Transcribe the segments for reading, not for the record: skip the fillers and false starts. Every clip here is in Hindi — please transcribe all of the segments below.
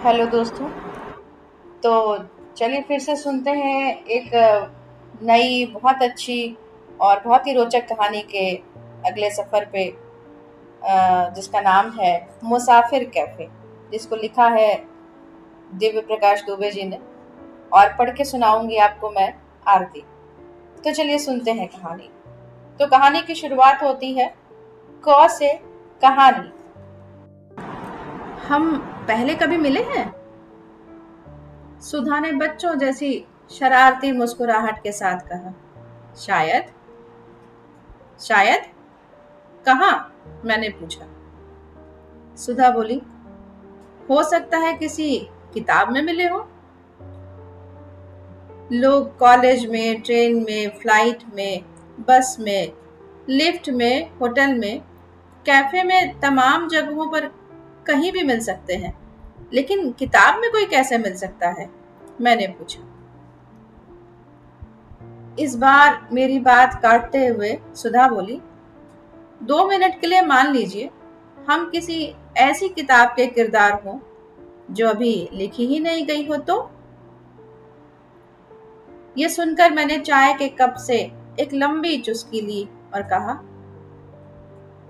हेलो दोस्तों। तो चलिए फिर से सुनते हैं एक नई बहुत अच्छी और बहुत ही रोचक कहानी के अगले सफ़र पे, जिसका नाम है मुसाफिर कैफ़े, जिसको लिखा है दिव्य प्रकाश दुबे जी ने और पढ़ के सुनाऊंगी आपको मैं, आरती। तो चलिए सुनते हैं कहानी। तो कहानी की शुरुआत होती है क से कहानी। हम पहले कभी मिले हैं? सुधा ने बच्चों जैसी शरारती मुस्कुराहट के साथ कहा। शायद। शायद। कहाँ? मैंने पूछा। सुधा बोली, हो सकता है किसी किताब में मिले हो। लोग कॉलेज में, ट्रेन में, फ्लाइट में, बस में, लिफ्ट में, होटल में, कैफे में, तमाम जगहों पर कहीं भी मिल सकते हैं, लेकिन किताब में कोई कैसे मिल सकता है? मैंने पूछा। इस बार मेरी बात काटते हुए सुधा बोली, 2 मिनट के लिए मान लीजिए हम किसी ऐसी किताब के किरदार हों जो अभी लिखी ही नहीं गई हो तो? ये सुनकर मैंने चाय के कप से एक लंबी चुस्की ली और कहा,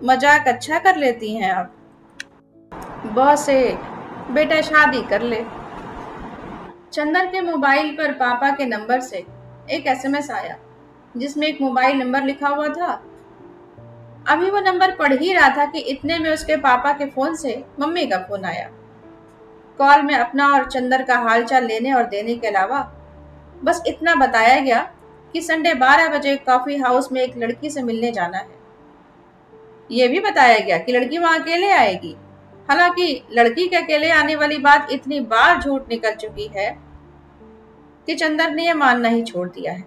मजाक अच्छा कर लेती हैं आप। बॉस से बेटा शादी कर ले। चंदर के मोबाइल पर पापा के नंबर से एक एसएमएस आया जिसमें एक मोबाइल नंबर लिखा हुआ था। अभी वो नंबर पढ़ ही रहा था कि इतने में उसके पापा के फोन से मम्मी का फोन आया। कॉल में अपना और चंदर का हालचाल लेने और देने के अलावा बस इतना बताया गया कि संडे 12 बजे कॉफी हाउस में एक लड़की से मिलने जाना है। ये भी बताया गया कि लड़की वहां अकेले आएगी। हालांकि लड़की के अकेले आने वाली बात इतनी बार झूठ निकल चुकी है कि चंदर ने यह मानना ही छोड़ दिया है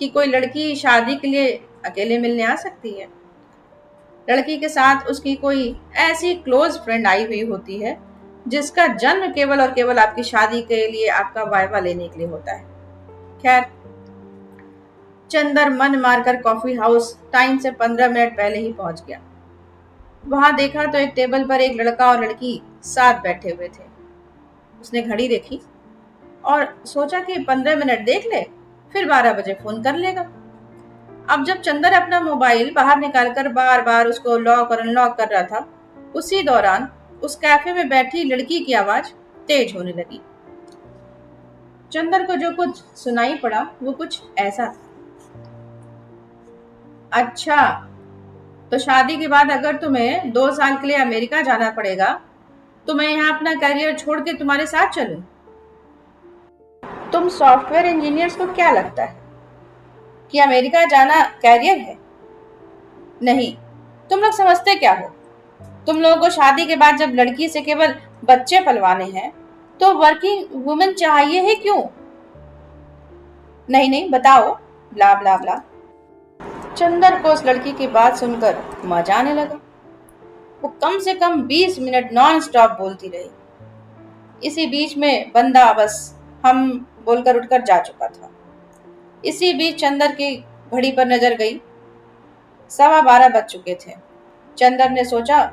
कि कोई लड़की शादी के लिए अकेले मिलने आ सकती है। लड़की के साथ उसकी कोई ऐसी क्लोज फ्रेंड आई हुई होती है जिसका जन्म केवल और केवल आपकी शादी के लिए आपका वायवा लेने के लिए होता है। खैर, चंदर मन मारकर कॉफी हाउस टाइम से 15 मिनट पहले ही पहुंच गया। वहां देखा तो एक टेबल पर एक लड़का और लड़की साथ बैठे हुए थे। उसने घड़ी देखी और सोचा कि 15 मिनट देख ले, फिर 12 बजे फोन कर लेगा। अब जब चंदर अपना मोबाइल बाहर निकालकर बार बार उसको लॉक और अनलॉक कर रहा था, उसी दौरान उस कैफे में बैठी लड़की की आवाज तेज होने लगी। चंदर को जो कुछ सुनाई पड़ा वो कुछ ऐसा था। अच्छा, तो शादी के बाद अगर तुम्हें 2 साल के लिए अमेरिका जाना पड़ेगा तो मैं यहाँ अपना करियर छोड़ के तुम्हारे साथ चलूं? तुम सॉफ्टवेयर इंजीनियर्स को क्या लगता है कि अमेरिका जाना कैरियर है? नहीं, तुम लोग समझते क्या हो? तुम लोगों को शादी के बाद जब लड़की से केवल बच्चे पलवाने हैं तो वर्किंग वुमेन चाहिए है क्यों? नहीं नहीं, बताओ। ब्ला ब्ला ब्ला। चंदर को उस लड़की की बात सुनकर मजा आने लगा। वो कम से कम 20 मिनट नॉन स्टॉप बोलती रही। इसी बीच में बंदा बस हम बोलकर उठकर जा चुका था। इसी बीच चंदर की घड़ी पर नजर गई। 12:15 बज चुके थे। चंदर ने सोचा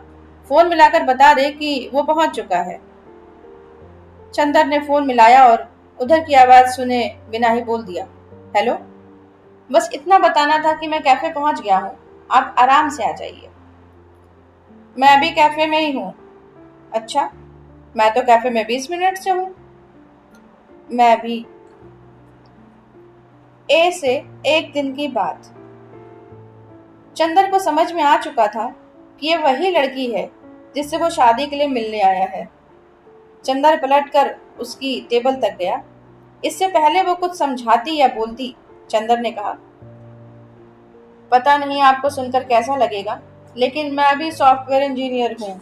फोन मिलाकर बता दे कि वो पहुंच चुका है। चंदर ने फोन मिलाया और उधर की आवाज सुने बिना ही बोल दिया, हेलो। बस इतना बताना था कि मैं कैफे पहुंच गया हूँ, आप आराम से आ जाइए। मैं अभी कैफे में ही हूँ। अच्छा, मैं तो कैफे में 20 मिनट से हूँ। मैं भी। ए से एक दिन की बात। चंदर को समझ में आ चुका था कि ये वही लड़की है जिससे वो शादी के लिए मिलने आया है। चंदर पलटकर उसकी टेबल तक गया। इससे पहले वो कुछ समझाती या बोलती, चंदर ने कहा, पता नहीं आपको सुनकर कैसा लगेगा, लेकिन मैं भी सॉफ्टवेयर इंजीनियर हूँ।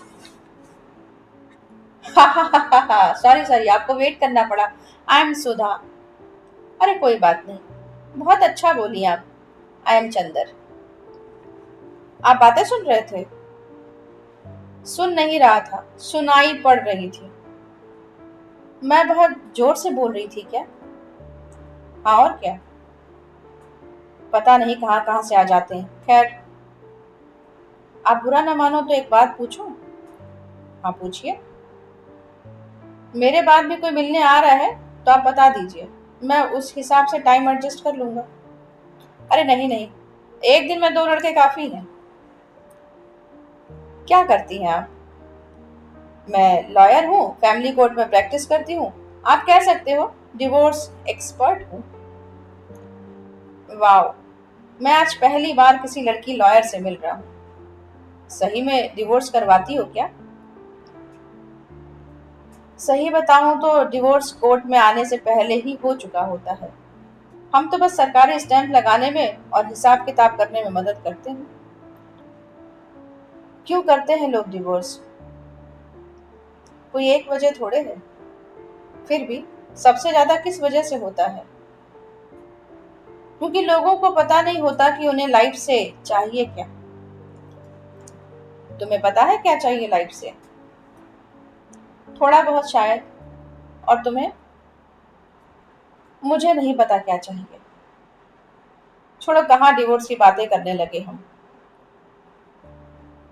सॉरी सॉरी, आपको वेट करना पड़ा। I am Sudha. अरे कोई बात नहीं, बहुत अच्छा बोली आप। I am Chandar. आप बातें सुन रहे थे? सुन नहीं रहा था, सुनाई पड़ रही थी। मैं बहुत जोर से बोल रही थी क्या? हाँ और क्या। पता नहीं कहाँ कहाँ से आ जाते हैं। खैर, आप बुरा ना मानो तो एक बात पूछूं? हाँ पूछिए। मेरे बाद भी कोई मिलने आ रहा है तो आप बता दीजिए, मैं उस हिसाब से टाइम एडजस्ट कर लूंगा। अरे नहीं नहीं, एक दिन में 2 लड़के काफी हैं। क्या करती हैं आप? मैं लॉयर हूँ, फैमिली कोर्ट में प्रैक्टिस करती हूँ। आप कह सकते हो डिवोर्स एक्सपर्ट हूँ। वाह, मैं आज पहली बार किसी लड़की लॉयर से मिल रहा हूँ। सही में डिवोर्स करवाती हो क्या? सही बताऊं तो डिवोर्स कोर्ट में आने से पहले ही हो चुका होता है। हम तो बस सरकारी स्टैंप लगाने में और हिसाब किताब करने में मदद करते हैं। क्यों करते हैं लोग डिवोर्स? कोई एक वजह थोड़े है। फिर भी सबसे ज्यादा किस वजह से होता है? क्योंकि लोगों को पता नहीं होता कि उन्हें लाइफ से चाहिए क्या। तुम्हें पता है क्या चाहिए लाइफ से? थोड़ा बहुत शायद। और तुम्हें? मुझे नहीं पता क्या चाहिए। छोड़ो, कहाँ डिवोर्स की बातें करने लगे हम।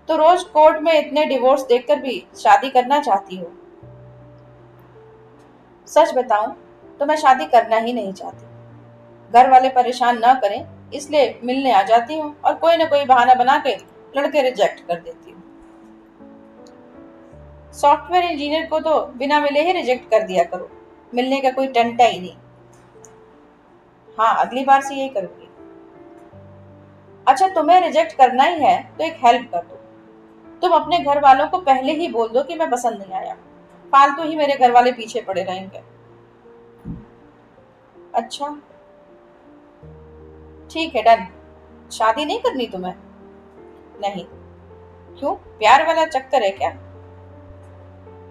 तो रोज कोर्ट में इतने डिवोर्स देखकर भी शादी करना चाहती हो? सच बताऊं तो मैं शादी करना ही नहीं चाहती। घर वाले परेशान ना करें इसलिए मिलने आ जाती हूँ और कोई ना कोई बहाना बना के लड़के रिजेक्ट कर देती हूँ। सॉफ्टवेयर इंजीनियर को तो बिना मिले ही रिजेक्ट कर दिया करो, मिलने का कोई टंटा ही नहीं। हाँ, अगली बार से यही करूंगी। अच्छा, तुम्हें रिजेक्ट करना ही है तो एक हेल्प कर दो। तुम अपने घर वालों को पहले ही बोल दो कि मैं पसंद नहीं आया। फालतू ही मेरे घर वाले पीछे पड़े रहेंगे। अच्छा, ठीक है, डन। शादी नहीं करनी तुम्हें? नहीं। क्यों, प्यार वाला चक्कर है क्या?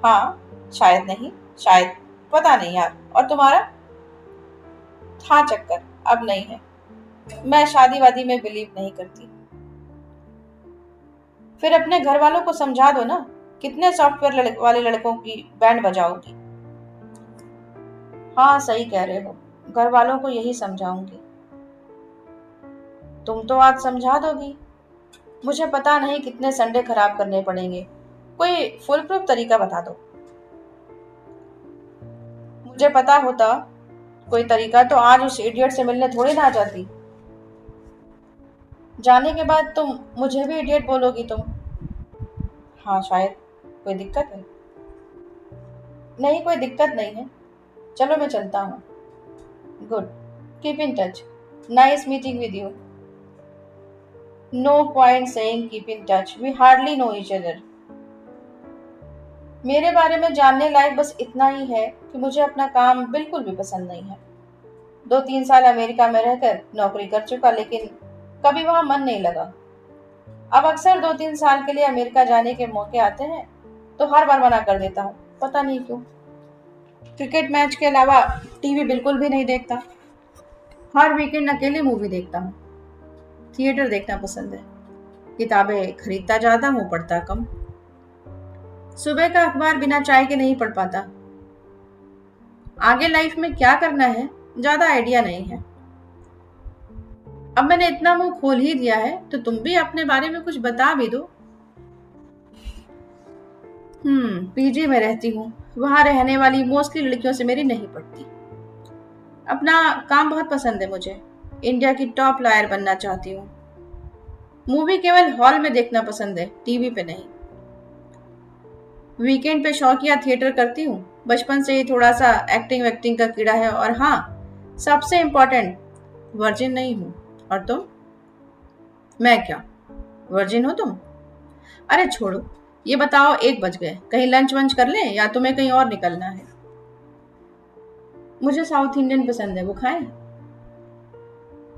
हाँ, शायद नहीं, शायद, पता नहीं यार। और तुम्हारा? था चक्कर, अब नहीं है। मैं शादी वादी में बिलीव नहीं करती। फिर अपने घर वालों को समझा दो ना। कितने सॉफ्टवेयर वाले लड़कों की बैंड बजाओगी? हाँ, सही कह रहे हो। घर वालों को यही समझाऊंगी। तुम तो आज समझा दोगी। मुझे पता नहीं कितने संडे खराब करने पड़ेंगे। कोई फुल प्रूफ तरीका बता दो। मुझे पता होता कोई तरीका तो आज उस इडियट से मिलने थोड़ी ना आ जाती। जाने के बाद तुम मुझे भी इडियट बोलोगी तुम। हाँ शायद। कोई दिक्कत है? नहीं, कोई दिक्कत नहीं है। चलो मैं चलता हूँ। Good. Keep in touch. Nice meeting with you. No point saying keep in touch, we hardly know each other. मेरे बारे में जानने लायक बस इतना ही है कि मुझे अपना काम बिल्कुल भी पसंद नहीं है। 2-3 साल अमेरिका में रहकर नौकरी कर चुका, लेकिन कभी वहां मन नहीं लगा। अब अक्सर 2-3 साल के लिए अमेरिका जाने के मौके आते हैं तो हर बार मना कर देता हूँ, पता नहीं क्यों। क्रिकेट मैच के अलावा टीवी बिल्कुल भी नहीं देखता। हर वीकेंड अकेले मूवी देखता हूँ। थिएटर देखना पसंद है। किताबें खरीदता ज्यादा हूँ, पढ़ता कम। सुबह का अखबार बिना चाय के नहीं पढ़ पाता। आगे लाइफ में क्या करना है ज्यादा आइडिया नहीं है। अब मैंने इतना मुंह खोल ही दिया है तो तुम भी अपने बारे में कुछ बता भी दो। पीजी में रहती हूँ। वहां रहने वाली मोस्टली लड़कियों से मेरी नहीं पड़ती। अपना काम बहुत पसंद है मुझे। इंडिया की टॉप लॉयर बनना चाहती हूँ। मूवी केवल हॉल में देखना पसंद है, टीवी पे नहीं। वीकेंड पे शौकिया थिएटर करती हूँ। बचपन से ही थोड़ा सा एक्टिंग वैक्टिंग का कीड़ा है। और हाँ, सबसे इम्पोर्टेंट, वर्जिन नहीं हूँ। और तुम? मैं क्या, वर्जिन हो तुम? अरे छोड़ो, ये बताओ, 1 बज गए, कहीं लंच वंच कर लें या तुम्हें कहीं और निकलना है? मुझे साउथ इंडियन पसंद है, वो खाएं?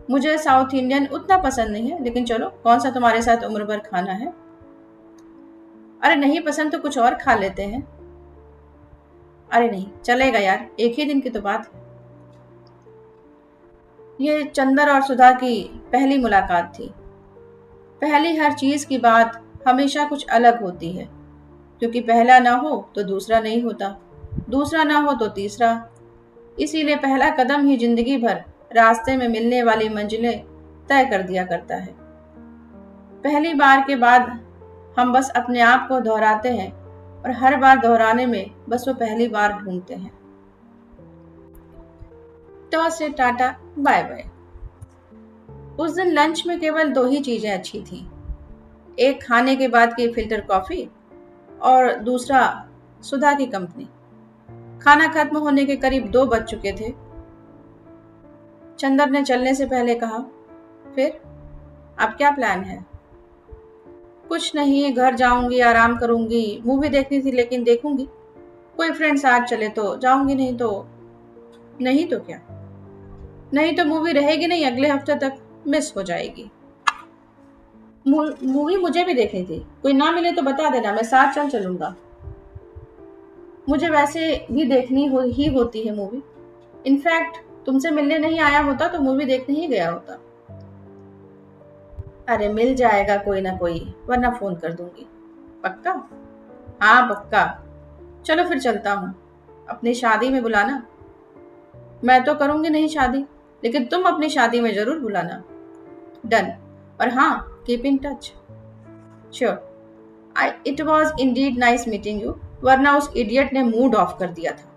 मुझे साउथ इंडियन उतना पसंद नहीं है, लेकिन चलो, कौन सा तुम्हारे साथ उम्र भर खाना है? अरे नहीं पसंद तो कुछ और खा लेते हैं। अरे नहीं चलेगा यार, एक ही दिन की तो बात है। ये चंदर और सुधा की पहली मुलाकात थी। पहली हर चीज की बात हमेशा कुछ अलग होती है, क्योंकि पहला ना हो तो दूसरा नहीं होता, दूसरा ना हो तो तीसरा। इसीलिए पहला कदम ही जिंदगी भर रास्ते में मिलने वाली मंजिलें तय कर दिया करता है। पहली बार के बाद हम बस अपने आप को दोहराते हैं और हर बार दोहराने में बस वो पहली बार ढूंढते हैं। तो से टाटा बाय बाय। उस दिन लंच में केवल दो ही चीजें अच्छी थी, एक खाने के बाद की फिल्टर कॉफी और दूसरा सुधा की कंपनी। खाना खत्म होने के करीब 2 बज चुके थे। चंदर ने चलने से पहले कहा, फिर अब क्या प्लान है? कुछ नहीं, घर जाऊंगी, आराम करूंगी, मूवी देखनी थी लेकिन देखूंगी। कोई फ्रेंड साथ चले तो जाऊंगी, नहीं तो क्या? नहीं तो मूवी रहेगी नहीं, अगले हफ्ते तक मिस हो जाएगी। मूवी मुझे भी देखनी थी, कोई ना मिले तो बता देना, मैं साथ चलूंगा। मुझे वैसे भी ही होती है मूवी। इनफैक्ट तुमसे मिलने नहीं आया होता तो मूवी देखने ही गया होता। अरे मिल जाएगा कोई ना कोई, वरना फोन कर दूंगी। पक्का? हाँ पक्का। चलो फिर चलता हूँ, अपनी शादी में बुलाना। मैं तो करूंगी नहीं शादी, लेकिन तुम अपनी शादी में जरूर बुलाना। डन। और हाँ, keep in touch. Sure. It was Indeed nice meeting you, वरना उस इडियट ने मूड ऑफ कर दिया था।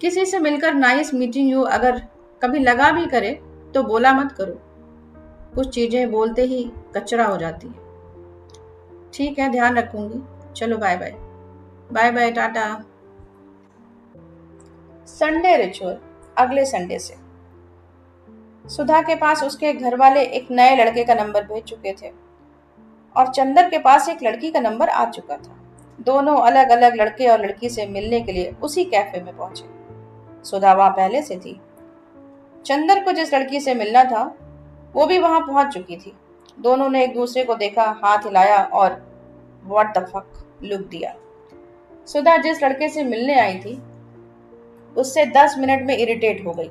किसी से मिलकर नाइस मीटिंग यू अगर कभी लगा भी करे तो बोला मत करो, कुछ चीजें बोलते ही कचरा हो जाती है। ठीक है, ध्यान रखूंगी। चलो bye bye. Bye bye, tata. Sunday ritual. अगले संडे से सुधा के पास उसके घर वाले एक नए लड़के का नंबर भेज चुके थे और चंदर के पास एक लड़की का नंबर आ चुका था। दोनों अलग अलग लड़के और लड़की से मिलने के लिए उसी कैफे में पहुंचे। सुधा वहां पहले से थी। चंदर को जिस लड़की से मिलना था वो भी वहां पहुंच चुकी थी। दोनों ने एक दूसरे को देखा, हाथ हिलाया और व्हाट द फक लुक दिया। सुधा जिस लड़के से मिलने आई थी उससे 10 मिनट में इरिटेट हो गई।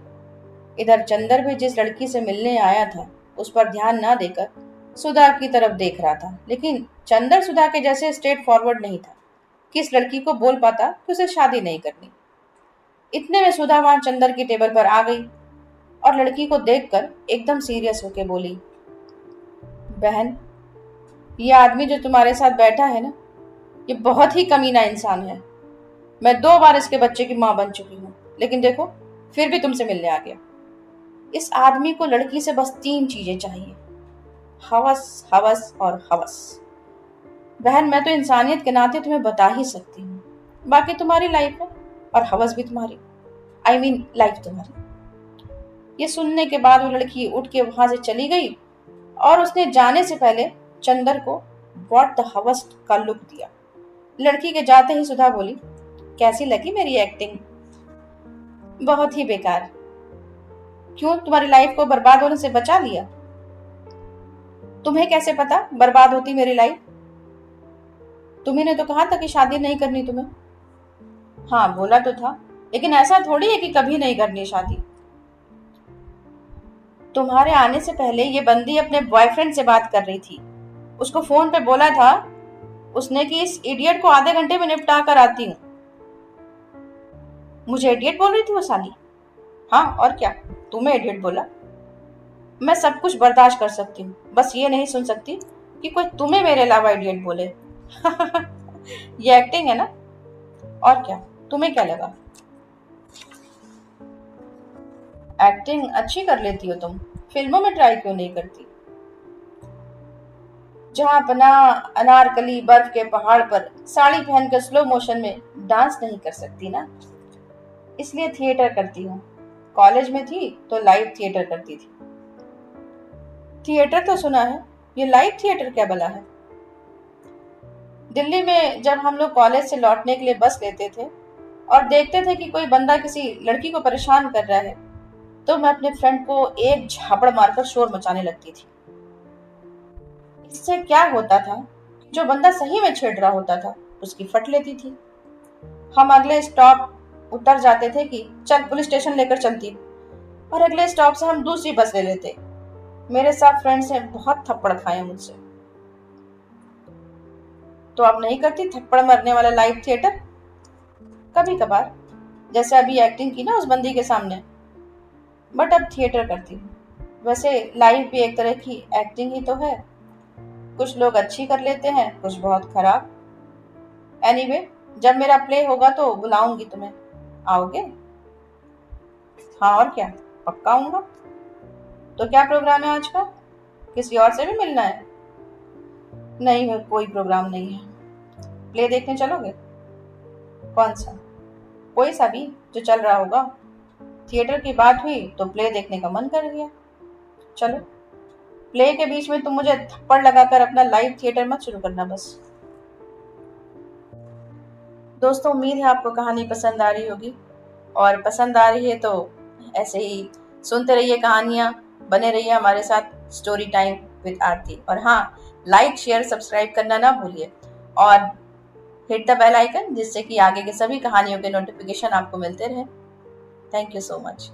इधर चंदर भी जिस लड़की से मिलने आया था उस पर ध्यान ना देकर सुधा की तरफ देख रहा था, लेकिन चंदर सुधा के जैसे स्ट्रेट फॉरवर्ड नहीं था कि इस लड़की को बोल पाता कि उसे शादी नहीं करनी। इतने में सुधा वहां चंदर की टेबल पर आ गई और लड़की को देखकर एकदम सीरियस होकर बोली, बहन, ये आदमी जो तुम्हारे साथ बैठा है ना, ये बहुत ही कमीना इंसान है। मैं 2 बार इसके बच्चे की मां बन चुकी हूँ, लेकिन देखो फिर भी तुमसे मिलने आ गया। इस आदमी को लड़की से बस 3 चीजें चाहिए, हवस, हवस और हवस। बहन, मैं तो इंसानियत के नाते तुम्हें बता ही सकती हूँ, बाकी तुम्हारी लाइफ है और हवस भी तुम्हारी, आई मीन लाइफ तुम्हारी। ये सुनने के बाद वो लड़की उठ के वहां से चली गई और उसने जाने से पहले चंदर को व्हाट द हवस का लुक दिया। लड़की के जाते ही सुधा बोली, कैसी लगी मेरी एक्टिंग? बहुत ही बेकार। क्यों, तुम्हारी लाइफ को बर्बाद होने से बचा लिया? तुम्हें कैसे पता बर्बाद होती मेरी लाइफ? तुम्ही ने तो कहा था कि शादी नहीं करनी तुम्हें। हाँ बोला तो था, लेकिन ऐसा थोड़ी है कि कभी नहीं करनी शादी। तुम्हारे आने से पहले ये बंदी अपने बॉयफ्रेंड से बात कर रही थी। उसको फोन पे बोला था उसने कि इस इडियट को आधे घंटे में निपटा कर आती हूँ। मुझे इडियट बोल रही थी वो साली? हाँ और क्या, तुम्हें इडियट बोला। मैं सब कुछ बर्दाश्त कर सकती हूँ, बस ये नहीं सुन सकती कि कोई तुम्हें मेरे अलावा इडियट बोले। ये एक्टिंग है ना? और क्या, तुम्हें क्या लगा? एक्टिंग अच्छी कर लेती हो तुम, फिल्मों में ट्राई क्यों नहीं करती? जहां अपना अनारकली बर्फ के पहाड़ पर साड़ी पहनकर स्लो मोशन में डांस नहीं कर सकती ना, इसलिए थिएटर करती हूँ। कॉलेज में थी तो लाइव थिएटर करती थी। थिएटर तो सुना है, ये लाइव थिएटर क्या भला है? दिल्ली में जब हम लोग कॉलेज से लौटने के लिए बस लेते थे और देखते थे कि कोई बंदा किसी लड़की को परेशान कर रहा है, तो मैं अपने फ्रेंड को एक झापड़ मारकर शोर मचाने लगती थी। इससे क्या होता था, जो बंदा सही में छेड़ रहा होता था उसकी फट लेती थी। हम अगले स्टॉप उतर जाते थे कि चल पुलिस स्टेशन लेकर चलती, और अगले स्टॉप से हम दूसरी बस ले लेते। मेरे साथ फ्रेंड्स ने बहुत थप्पड़ खाए मुझसे। तो अब नहीं करती थप्पड़ मारने वाला लाइव थिएटर? कभी कभार, जैसे अभी एक्टिंग की ना उस बंदी के सामने, बट अब थिएटर करती हूँ। वैसे लाइव भी एक तरह की एक्टिंग ही तो है। कुछ लोग अच्छी कर लेते हैं, कुछ बहुत खराब। एनीवे, जब मेरा प्ले होगा तो बुलाऊंगी तुम्हें। आओगे? हाँ और क्या, पक्का आऊंगा। तो क्या प्रोग्राम है आज का? किसी और से भी मिलना है? नहीं, कोई प्रोग्राम नहीं है। प्ले देखने चलोगे? कौन सा? कोई सा भी जो चल रहा होगा। थिएटर की बात हुई तो प्ले देखने का मन कर गया। चलो। प्ले के बीच में तुम मुझे थप्पड़ लगाकर अपना लाइव थिएटर मत शुरू करना बस। दोस्तों, उम्मीद है आपको कहानी पसंद आ रही होगी, और पसंद आ रही है तो ऐसे ही सुनते रहिए कहानियाँ, बने रहिए हमारे साथ स्टोरी टाइम विद आरती। और हाँ, लाइक शेयर सब्सक्राइब करना ना भूलिए, और हिट द बेल आइकन, जिससे कि आगे के सभी कहानियों के नोटिफिकेशन आपको मिलते रहे। Thank you so much.